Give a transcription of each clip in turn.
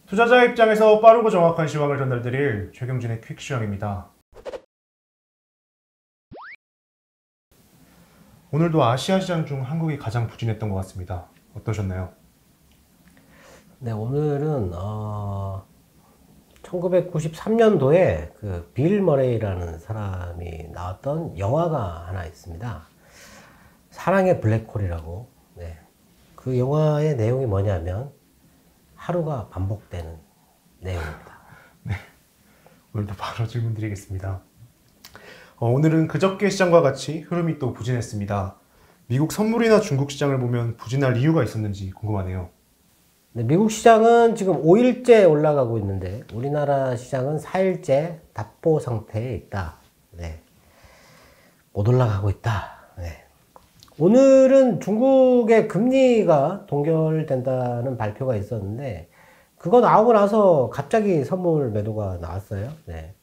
투자자 입장에서 빠르고 정확한 시황을 전달드릴 최경진의 퀵시황입니다. 오늘도 아시아 시장 중 한국이 가장 부진했던 것 같습니다. 어떠셨나요? 네, 오늘은 1993년도에 그 빌 머레이라는 사람이 나왔던 영화가 하나 있습니다. 사랑의 블랙홀이라고. 네. 그 영화의 내용이 뭐냐면 하루가 반복되는 내용입니다. 네, 오늘도 바로 질문 드리겠습니다. 오늘은 그저께 시장과 같이 흐름이 또 부진했습니다. 미국 선물이나 중국 시장을 보면 부진할 이유가 있었는지 궁금하네요. 네, 미국 시장은 지금 5일째 올라가고 있는데 우리나라 시장은 4일째 답보 상태에 있다. 네. 못 올라가고 있다. 네. 오늘은 중국의 금리가 동결된다는 발표가 있었는데 그거 나오고 나서 갑자기 선물 매도가 나왔어요. 네.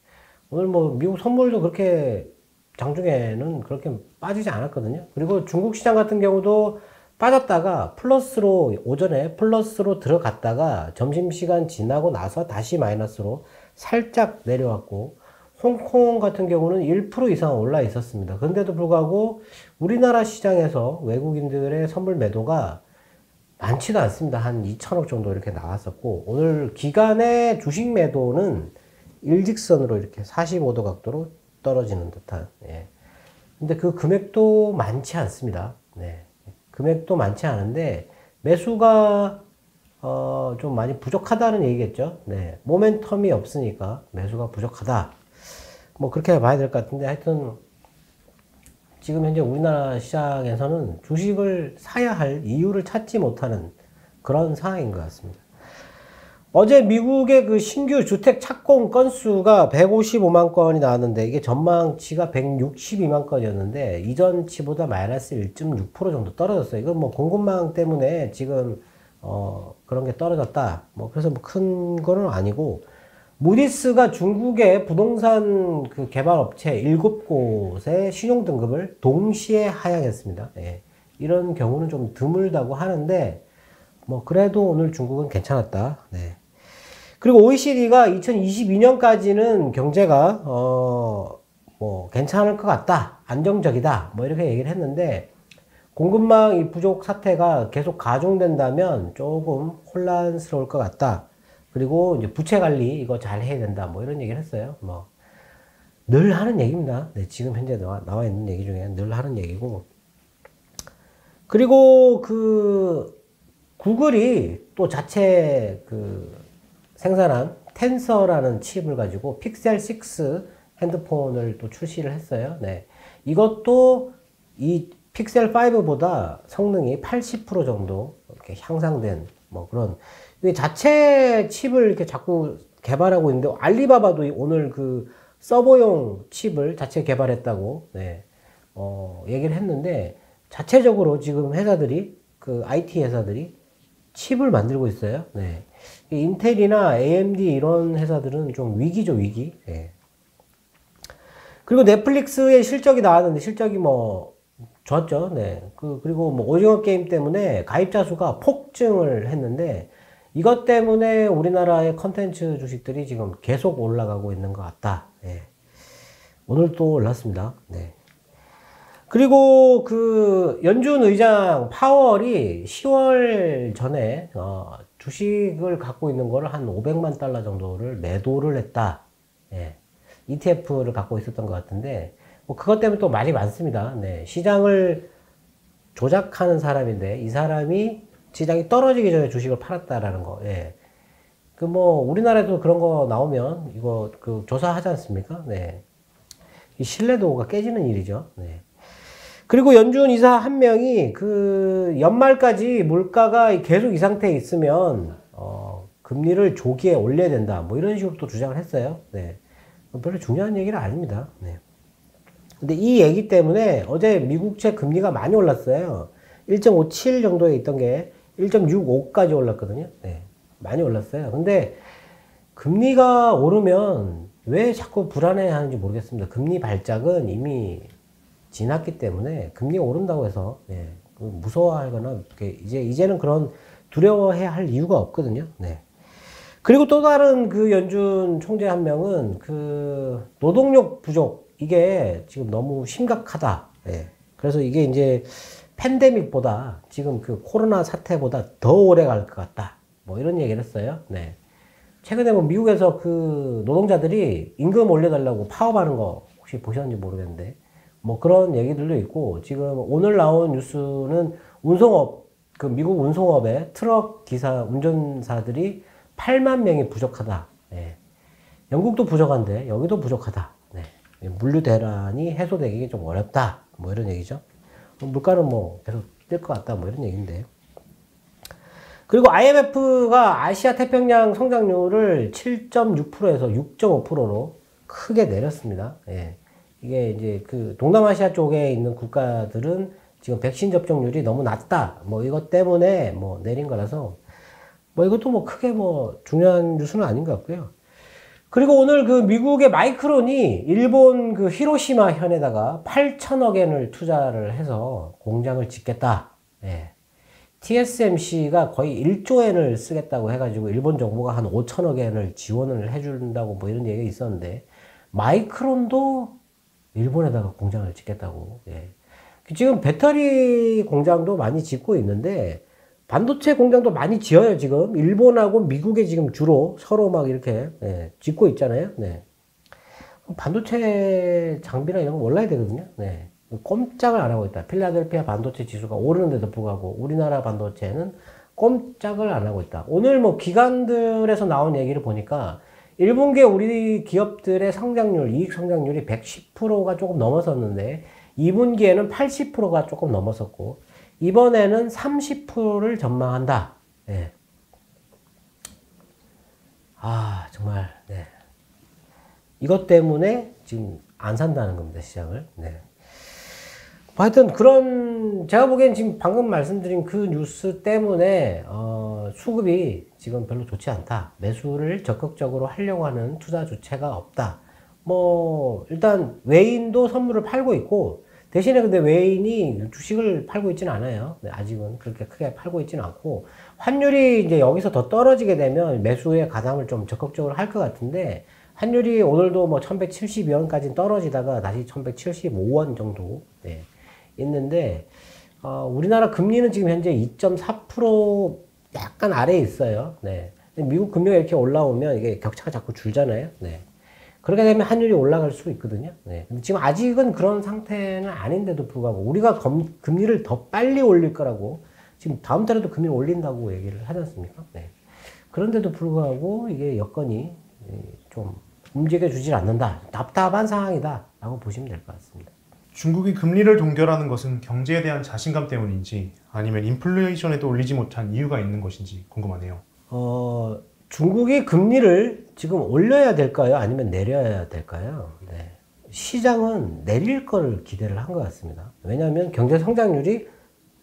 오늘 뭐 미국 선물도 그렇게 장중에는 그렇게 빠지지 않았거든요. 그리고 중국 시장 같은 경우도 빠졌다가 플러스로 오전에 플러스로 들어갔다가 점심시간 지나고 나서 다시 마이너스로 살짝 내려왔고 홍콩 같은 경우는 1% 이상 올라 있었습니다. 그런데도 불구하고 우리나라 시장에서 외국인들의 선물 매도가 많지도 않습니다. 한 2천억 정도 이렇게 나왔었고 오늘 기간의 주식 매도는 일직선으로 이렇게 45도 각도로 떨어지는 듯한. 예. 근데 그 금액도 많지 않습니다. 네. 금액도 많지 않은데 매수가 좀 많이 부족하다는 얘기겠죠. 네. 모멘텀이 없으니까 매수가 부족하다. 뭐 그렇게 봐야 될 것 같은데 하여튼 지금 현재 우리나라 시장에서는 주식을 사야 할 이유를 찾지 못하는 그런 상황인 것 같습니다. 어제 미국의 그 신규 주택 착공 건수가 155만 건이 나왔는데 이게 전망치가 162만 건이었는데 이전치보다 마이너스 1.6% 정도 떨어졌어요. 이건 뭐 공급망 때문에 지금 그런 게 떨어졌다. 뭐 그래서 뭐 큰 거는 아니고 무디스가 중국의 부동산 그 개발 업체 7곳의 신용 등급을 동시에 하향했습니다. 예. 이런 경우는 좀 드물다고 하는데 뭐 그래도 오늘 중국은 괜찮았다. 네. 그리고 OECD가 2022년까지는 경제가 뭐 괜찮을 것 같다, 안정적이다, 뭐 이렇게 얘기를 했는데 공급망 이 부족 사태가 계속 가중된다면 조금 혼란스러울 것 같다. 그리고 이제 부채 관리 이거 잘 해야 된다, 뭐 이런 얘기를 했어요. 뭐 늘 하는 얘기입니다. 네, 지금 현재 나와 있는 얘기 중에 늘 하는 얘기고. 그리고 그 구글이 또 자체 그 생산한 텐서라는 칩을 가지고 픽셀 6 핸드폰을 또 출시를 했어요. 네. 이것도 이 픽셀 5보다 성능이 80% 정도 이렇게 향상된 뭐 그런 자체 칩을 이렇게 자꾸 개발하고 있는데 알리바바도 오늘 그 서버용 칩을 자체 개발했다고 네. 얘기를 했는데 자체적으로 지금 회사들이 그 IT 회사들이 칩을 만들고 있어요. 네. 인텔이나 AMD 이런 회사들은 좀 위기죠, 위기. 네. 그리고 넷플릭스의 실적이 나왔는데 실적이 뭐 좋았죠. 네. 그리고 뭐 오징어 게임 때문에 가입자 수가 폭증을 했는데 이것 때문에 우리나라의 컨텐츠 주식들이 지금 계속 올라가고 있는 것 같다. 네. 오늘 또 올랐습니다. 네. 그리고 그 연준 의장 파월이 10월 전에 주식을 갖고 있는 거를 한 500만 달러 정도를 매도를 했다. 예. ETF를 갖고 있었던 것 같은데 뭐 그것 때문에 또 말이 많습니다. 네. 시장을 조작하는 사람인데 이 사람이 시장이 떨어지기 전에 주식을 팔았다라는 거. 예. 그 뭐 우리나라에도 그런 거 나오면 이거 그 조사하지 않습니까? 네. 이 신뢰도가 깨지는 일이죠. 네. 그리고 연준 이사 한 명이 그 연말까지 물가가 계속 이 상태에 있으면 금리를 조기에 올려야 된다. 뭐 이런 식으로 또 주장을 했어요. 네. 별로 중요한 얘기는 아닙니다. 네. 근데 이 얘기 때문에 어제 미국채 금리가 많이 올랐어요. 1.57 정도에 있던 게 1.65까지 올랐거든요. 네. 많이 올랐어요. 근데 금리가 오르면 왜 자꾸 불안해 하는지 모르겠습니다. 금리 발작은 이미 지났기 때문에 금리가 오른다고 해서 예, 무서워하거나 이제는 그런 두려워해야 할 이유가 없거든요. 네. 그리고 또 다른 그 연준 총재 한 명은 그 노동력 부족, 이게 지금 너무 심각하다. 예. 그래서 이게 이제 팬데믹보다 지금 그 코로나 사태보다 더 오래 갈 것 같다. 뭐 이런 얘기를 했어요. 네. 최근에 뭐 미국에서 그 노동자들이 임금 올려달라고 파업하는 거 혹시 보셨는지 모르겠는데 뭐 그런 얘기들도 있고, 지금 오늘 나온 뉴스는 운송업, 그 미국 운송업의 트럭 기사, 운전사들이 8만 명이 부족하다. 예. 영국도 부족한데 여기도 부족하다. 네. 물류 대란이 해소되기 좀 어렵다. 뭐 이런 얘기죠. 물가는 뭐 계속 뛸 것 같다. 뭐 이런 얘기인데. 그리고 IMF가 아시아 태평양 성장률을 7.6%에서 6.5%로 크게 내렸습니다. 예. 이게 이제 그 동남아시아 쪽에 있는 국가들은 지금 백신 접종률이 너무 낮다. 뭐 이것 때문에 뭐 내린 거라서 뭐 이것도 뭐 크게 뭐 중요한 뉴스는 아닌 것 같고요. 그리고 오늘 그 미국의 마이크론이 일본 그 히로시마 현에다가 8천억 엔을 투자를 해서 공장을 짓겠다. 예. TSMC가 거의 1조 엔을 쓰겠다고 해가지고 일본 정부가 한 5천억 엔을 지원을 해준다고 뭐 이런 얘기가 있었는데, 마이크론도 일본에다가 공장을 짓겠다고. 예. 지금 배터리 공장도 많이 짓고 있는데 반도체 공장도 많이 지어요. 지금 일본하고 미국에 지금 주로 서로 막 이렇게 예, 짓고 있잖아요. 네. 반도체 장비나 이런 거 올라야 되거든요. 네. 꼼짝을 안 하고 있다. 필라델피아 반도체 지수가 오르는데도 불구하고 우리나라 반도체는 꼼짝을 안 하고 있다. 오늘 뭐 기관들에서 나온 얘기를 보니까 1분기에 우리 기업들의 성장률, 이익 성장률이 110%가 조금 넘어섰는데 2분기에는 80%가 조금 넘었었고 이번에는 30%를 전망한다. 네. 아, 정말, 네. 이것 때문에 지금 안 산다는 겁니다, 시장을. 네. 하여튼 그런, 제가 보기엔 지금 방금 말씀드린 그 뉴스 때문에 수급이 지금 별로 좋지 않다. 매수를 적극적으로 하려고 하는 투자 주체가 없다. 뭐 일단 외인도 선물을 팔고 있고, 대신에 근데 외인이 주식을 팔고 있지는 않아요. 아직은 그렇게 크게 팔고 있지는 않고, 환율이 이제 여기서 더 떨어지게 되면 매수에 가담을 좀 적극적으로 할 것 같은데, 환율이 오늘도 뭐 1172원까지 떨어지다가 다시 1175원 정도 네, 있는데, 우리나라 금리는 지금 현재 2.4% 약간 아래에 있어요. 네. 미국 금리가 이렇게 올라오면 이게 격차가 자꾸 줄잖아요. 네. 그렇게 되면 환율이 올라갈 수 있거든요. 네. 근데 지금 아직은 그런 상태는 아닌데도 불구하고 우리가 금리를 더 빨리 올릴 거라고 지금 다음 달에도 금리를 올린다고 얘기를 하지 않습니까? 네. 그런데도 불구하고 이게 여건이 좀 움직여 주질 않는다. 답답한 상황이다 라고 보시면 될 것 같습니다. 중국이 금리를 동결하는 것은 경제에 대한 자신감 때문인지 아니면 인플레이션에도 올리지 못한 이유가 있는 것인지 궁금하네요. 중국이 금리를 지금 올려야 될까요? 아니면 내려야 될까요? 네. 시장은 내릴 거를 기대를 한 것 같습니다. 왜냐하면 경제 성장률이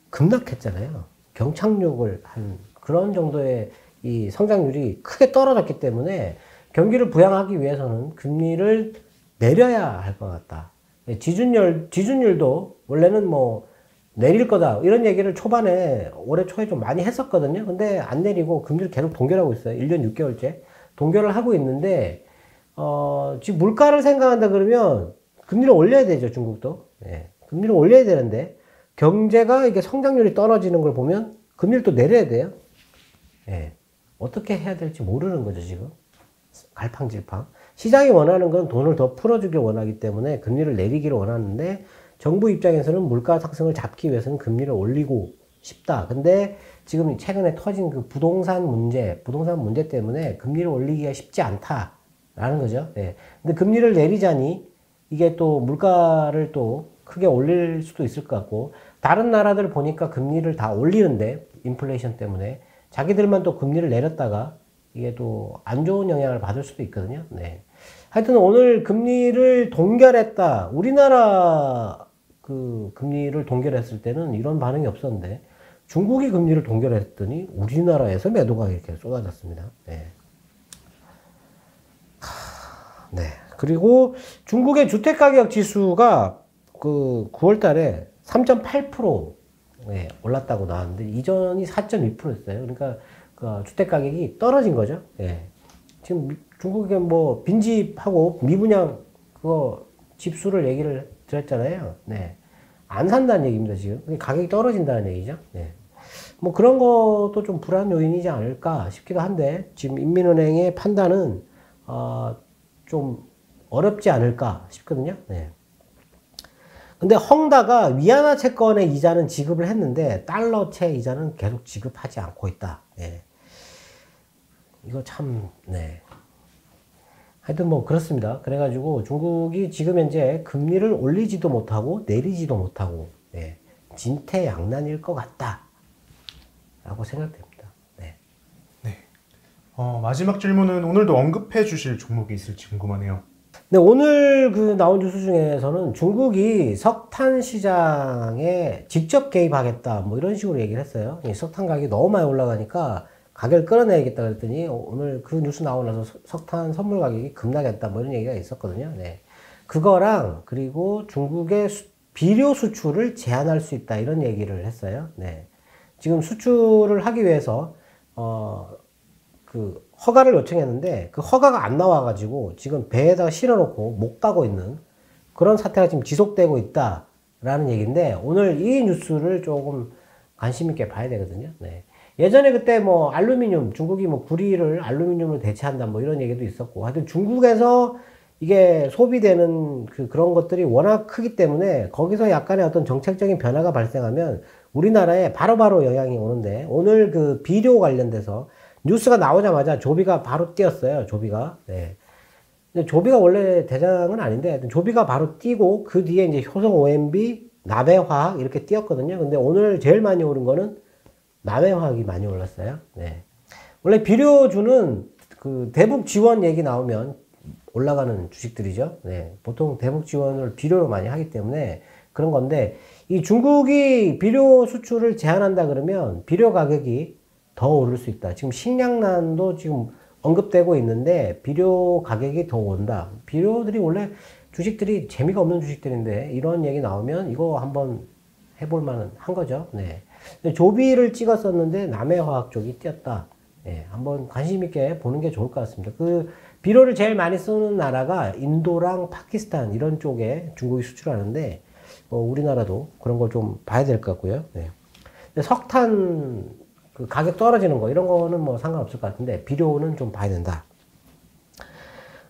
급락했잖아요. 경착륙을 한 그런 정도의 이 성장률이 크게 떨어졌기 때문에 경기를 부양하기 위해서는 금리를 내려야 할 것 같다. 지준율도 원래는 뭐 내릴 거다 이런 얘기를 초반에 올해 초에 좀 많이 했었거든요. 근데 안 내리고 금리를 계속 동결하고 있어요. 1년 6개월째 동결을 하고 있는데 지금 물가를 생각한다 그러면 금리를 올려야 되죠. 중국도. 네. 금리를 올려야 되는데 경제가 이게 성장률이 떨어지는 걸 보면 금리를 또 내려야 돼요. 네. 어떻게 해야 될지 모르는 거죠, 지금. 갈팡질팡. 시장이 원하는 건 돈을 더 풀어주길 원하기 때문에 금리를 내리기를 원하는데 정부 입장에서는 물가 상승을 잡기 위해서는 금리를 올리고 싶다. 근데 지금 최근에 터진 그 부동산 문제 때문에 금리를 올리기가 쉽지 않다라는 거죠. 예. 근데 금리를 내리자니 이게 또 물가를 또 크게 올릴 수도 있을 것 같고, 다른 나라들 보니까 금리를 다 올리는데 인플레이션 때문에 자기들만 또 금리를 내렸다가 이게 또 안 좋은 영향을 받을 수도 있거든요. 네. 하여튼 오늘 금리를 동결했다. 우리나라 그 금리를 동결했을 때는 이런 반응이 없었는데 중국이 금리를 동결했더니 우리나라에서 매도가 이렇게 쏟아졌습니다. 네. 네. 그리고 중국의 주택가격 지수가 그 9월 달에 3.8% 네, 올랐다고 나왔는데 이전이 4.2%였어요. 그러니까 그 주택가격이 떨어진 거죠. 네. 지금 중국에 뭐 빈집하고 미분양 그거 집수를 얘기를 드렸잖아요. 네. 안 산다는 얘기입니다, 지금. 가격이 떨어진다는 얘기죠. 네. 뭐 그런 것도 좀 불안 요인이지 않을까 싶기도 한데, 지금 인민은행의 판단은, 좀 어렵지 않을까 싶거든요. 네. 근데 헝다가 위안화 채권의 이자는 지급을 했는데, 달러채 이자는 계속 지급하지 않고 있다. 네. 이거 참, 네. 하여튼 뭐 그렇습니다. 그래가지고 중국이 지금 현재 금리를 올리지도 못하고 내리지도 못하고, 네. 진퇴양난일 것 같다 라고 생각됩니다. 네. 네. 마지막 질문은 오늘도 언급해 주실 종목이 있을지 궁금하네요. 네, 오늘 그 나온 뉴스 중에서는 중국이 석탄 시장에 직접 개입하겠다 뭐 이런 식으로 얘기를 했어요. 이 석탄 가격이 너무 많이 올라가니까 가격을 끌어내야겠다 그랬더니 오늘 그 뉴스 나오고 나서 석탄 선물 가격이 급락했다 뭐 이런 얘기가 있었거든요. 네. 그거랑 그리고 중국의 비료 수출을 제한할 수 있다 이런 얘기를 했어요. 네. 지금 수출을 하기 위해서 그 허가를 요청했는데 그 허가가 안 나와가지고 지금 배에다가 실어놓고 못 가고 있는 그런 사태가 지금 지속되고 있다라는 얘기인데 오늘 이 뉴스를 조금 관심 있게 봐야 되거든요. 네. 예전에 그때 뭐 알루미늄 중국이 뭐 구리를 알루미늄으로 대체한다 뭐 이런 얘기도 있었고 하여튼 중국에서 이게 소비되는 그런 것들이 워낙 크기 때문에 거기서 약간의 어떤 정책적인 변화가 발생하면 우리나라에 바로바로 영향이 오는데 오늘 그 비료 관련돼서 뉴스가 나오자마자 조비가 바로 뛰었어요. 조비가. 네. 근데 조비가 원래 대장은 아닌데 조비가 바로 뛰고 그 뒤에 이제 효성 OMB, 나베화학 이렇게 뛰었거든요. 근데 오늘 제일 많이 오른 거는 나베화학이 많이 올랐어요. 네. 원래 비료주는 그 대북 지원 얘기 나오면 올라가는 주식들이죠. 네. 보통 대북 지원을 비료로 많이 하기 때문에 그런 건데 이 중국이 비료 수출을 제한한다 그러면 비료 가격이 더 오를 수 있다. 지금 식량난도 지금 언급되고 있는데 비료 가격이 더 온다. 비료들이 원래 주식들이 재미가 없는 주식들인데 이런 얘기 나오면 이거 한번 해볼 만한 한 거죠. 네. 조비를 찍었었는데 남해화학 쪽이 뛰었다. 네. 한번 관심 있게 보는 게 좋을 것 같습니다. 그 비료를 제일 많이 쓰는 나라가 인도랑 파키스탄 이런 쪽에 중국이 수출하는데 우리나라도 그런 걸 좀 봐야 될 것 같고요. 네. 석탄 그 가격 떨어지는 거 이런 거는 뭐 상관없을 것 같은데 비료는 좀 봐야 된다.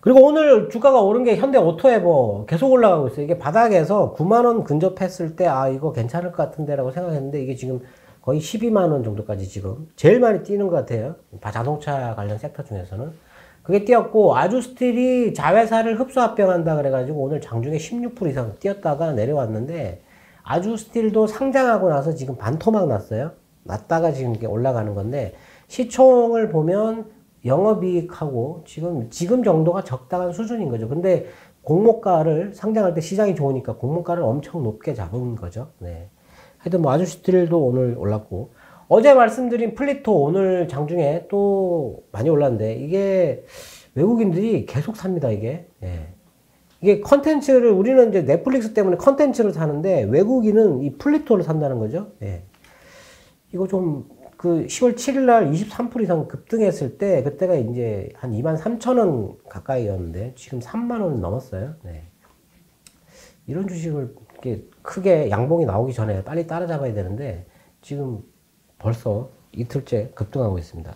그리고 오늘 주가가 오른 게 현대오토에버 계속 올라가고 있어요. 이게 바닥에서 9만 원 근접했을 때 이거 괜찮을 것 같은데 라고 생각했는데 이게 지금 거의 12만 원 정도까지 지금 제일 많이 뛰는 것 같아요. 자동차 관련 섹터 중에서는 그게 뛰었고 아주스틸이 자회사를 흡수합병한다 그래가지고 오늘 장중에 16% 이상 뛰었다가 내려왔는데 아주스틸도 상장하고 나서 지금 반토막 났어요. 났다가 지금 이렇게 올라가는 건데 시총을 보면 영업이익하고 지금 정도가 적당한 수준인 거죠. 근데 공모가를 상장할 때 시장이 좋으니까 공모가를 엄청 높게 잡은 거죠. 네. 하여튼 뭐 아주스틸도 오늘 올랐고 어제 말씀드린 플리토 오늘 장중에 또 많이 올랐는데 이게 외국인들이 계속 삽니다. 이게 이게 컨텐츠를 우리는 이제 넷플릭스 때문에 컨텐츠를 사는데 외국인은 이 플리토를 산다는 거죠. 이거 좀 그 10월 7일 날 23% 이상 급등했을 때 그때가 이제 한 23,000원 가까이였는데 지금 3만 원 넘었어요. 이런 주식을 이렇게 크게 양봉이 나오기 전에 빨리 따라잡아야 되는데 지금 벌써 이틀째 급등하고 있습니다.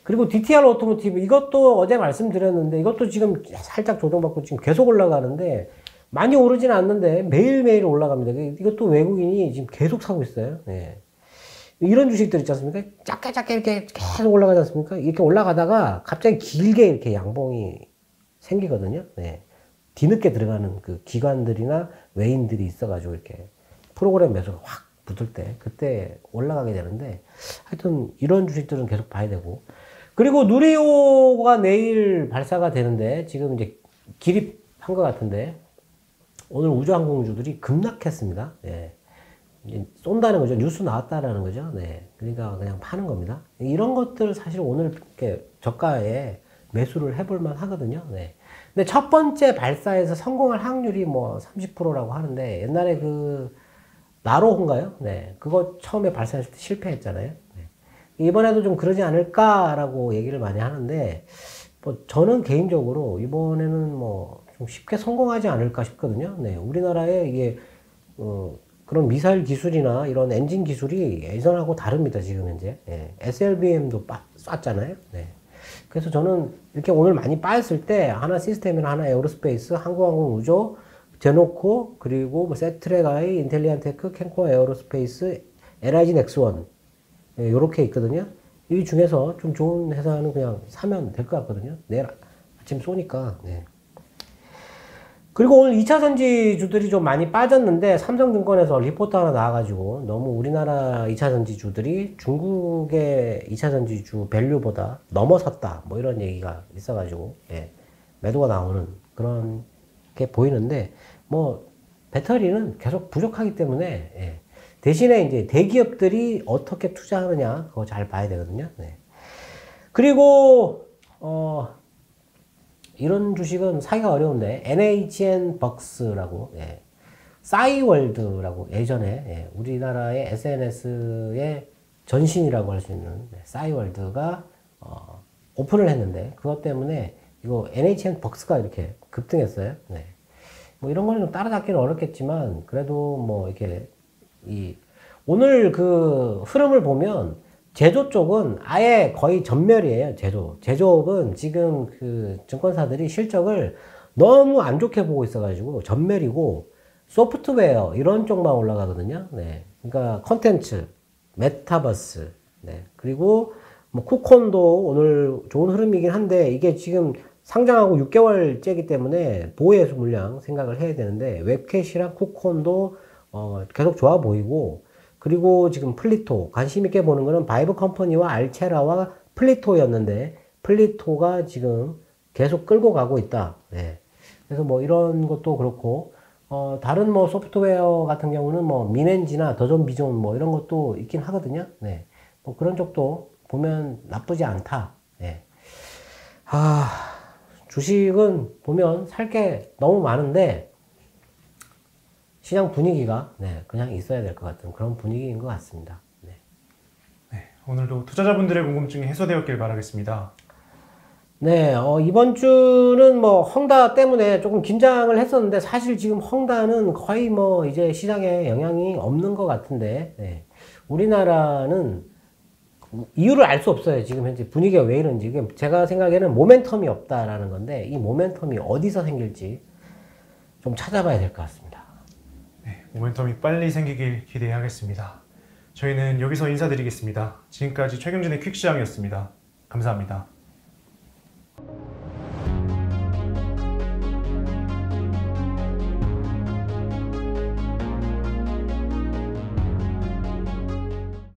그리고 DTR 오토모티브 이것도 어제 말씀드렸는데 이것도 지금 살짝 조정받고 지금 계속 올라가는데 많이 오르지는 않는데 매일매일 올라갑니다. 이것도 외국인이 지금 계속 사고 있어요. 이런 주식들 있지 않습니까? 작게 이렇게 계속 올라가지 않습니까? 이렇게 올라가다가 갑자기 길게 이렇게 양봉이 생기거든요. 뒤늦게 들어가는 그 기관들이나 외인들이 있어가지고 이렇게 프로그램 매수가 확 붙을 때 그때 올라가게 되는데 하여튼 이런 주식들은 계속 봐야 되고 그리고 누리호가 내일 발사가 되는데 지금 이제 기립한 것 같은데 오늘 우주항공주들이 급락했습니다. 쏜다는 거죠. 뉴스 나왔다라는 거죠. 그러니까 그냥 파는 겁니다. 이런 것들 사실 오늘 이렇게 저가에 매수를 해볼 만 하거든요. 근데 첫 번째 발사에서 성공할 확률이 뭐 30%라고 하는데 옛날에 그 나로호인가요? 그거 처음에 발사했을 때 실패했잖아요. 이번에도 좀 그러지 않을까라고 얘기를 많이 하는데 뭐 저는 개인적으로 이번에는 뭐 좀 쉽게 성공하지 않을까 싶거든요. 네, 우리나라에 이게 그런 미사일 기술이나 이런 엔진 기술이 예전하고 다릅니다. 지금 현재 SLBM도 쐈잖아요. 네. 그래서 저는 이렇게 오늘 많이 빠졌을 때 하나 시스템이나 하나 에어로스페이스, 한국항공우주, 제노코, 그리고 뭐 세트랙아이, 인텔리안테크, 캔코어 에어로스페이스, LIG 넥스원 요렇게 있거든요. 이 중에서 좀 좋은 회사는 그냥 사면 될 것 같거든요. 내일 아침 쏘니까. 네. 그리고 오늘 2차 전지주들이 좀 많이 빠졌는데 삼성증권에서 리포트 하나 나와가지고 너무 우리나라 2차 전지주들이 중국의 2차 전지주 밸류보다 넘어섰다 뭐 이런 얘기가 있어가지고 매도가 나오는 그런 게 보이는데 뭐 배터리는 계속 부족하기 때문에 대신에 이제 대기업들이 어떻게 투자하느냐 그거 잘 봐야 되거든요. 네. 그리고 이런 주식은 사기가 어려운데 NHN 벅스라고 싸이월드라고 예전에 우리나라의 SNS의 전신이라고 할 수 있는 싸이월드가 오픈을 했는데 그것 때문에 이거 NHN 벅스가 이렇게 급등했어요. 네. 뭐 이런 거는 좀 따라잡기는 어렵겠지만 그래도 뭐 이렇게 오늘 그 흐름을 보면 제조 쪽은 아예 거의 전멸이에요. 제조업은 지금 그 증권사들이 실적을 너무 안 좋게 보고 있어가지고 전멸이고 소프트웨어 이런 쪽만 올라가거든요. 네. 그러니까 컨텐츠, 메타버스, 네. 그리고 뭐 쿠콘도 오늘 좋은 흐름이긴 한데 이게 지금 상장하고 6개월째이기 때문에 보호해수 물량 생각을 해야 되는데 웹캣이랑 쿠콘도 계속 좋아 보이고 그리고 지금 플리토 관심 있게 보는 거는 바이브 컴퍼니와 알체라와 플리토였는데 플리토가 지금 계속 끌고 가고 있다. 네. 그래서 뭐 이런 것도 그렇고 다른 뭐 소프트웨어 같은 경우는 뭐 미넨지나 더존 비존 뭐 이런 것도 있긴 하거든요. 네. 뭐 그런 쪽도 보면 나쁘지 않다. 네. 주식은 보면 살 게 너무 많은데 시장 분위기가 그냥 있어야 될 것 같은 그런 분위기인 것 같습니다. 네. 네, 오늘도 투자자분들의 궁금증이 해소되었길 바라겠습니다. 네, 이번 주는 뭐 헝다 때문에 조금 긴장을 했었는데 사실 지금 헝다는 거의 뭐 이제 시장에 영향이 없는 것 같은데 우리나라는 이유를 알 수 없어요. 지금 현재 분위기가 왜 이런지. 제가 생각에는 모멘텀이 없다라는 건데 이 모멘텀이 어디서 생길지 좀 찾아봐야 될 것 같습니다. 네, 모멘텀이 빨리 생기길 기대하겠습니다. 저희는 여기서 인사드리겠습니다. 지금까지 최경진의 퀵시장이었습니다. 감사합니다.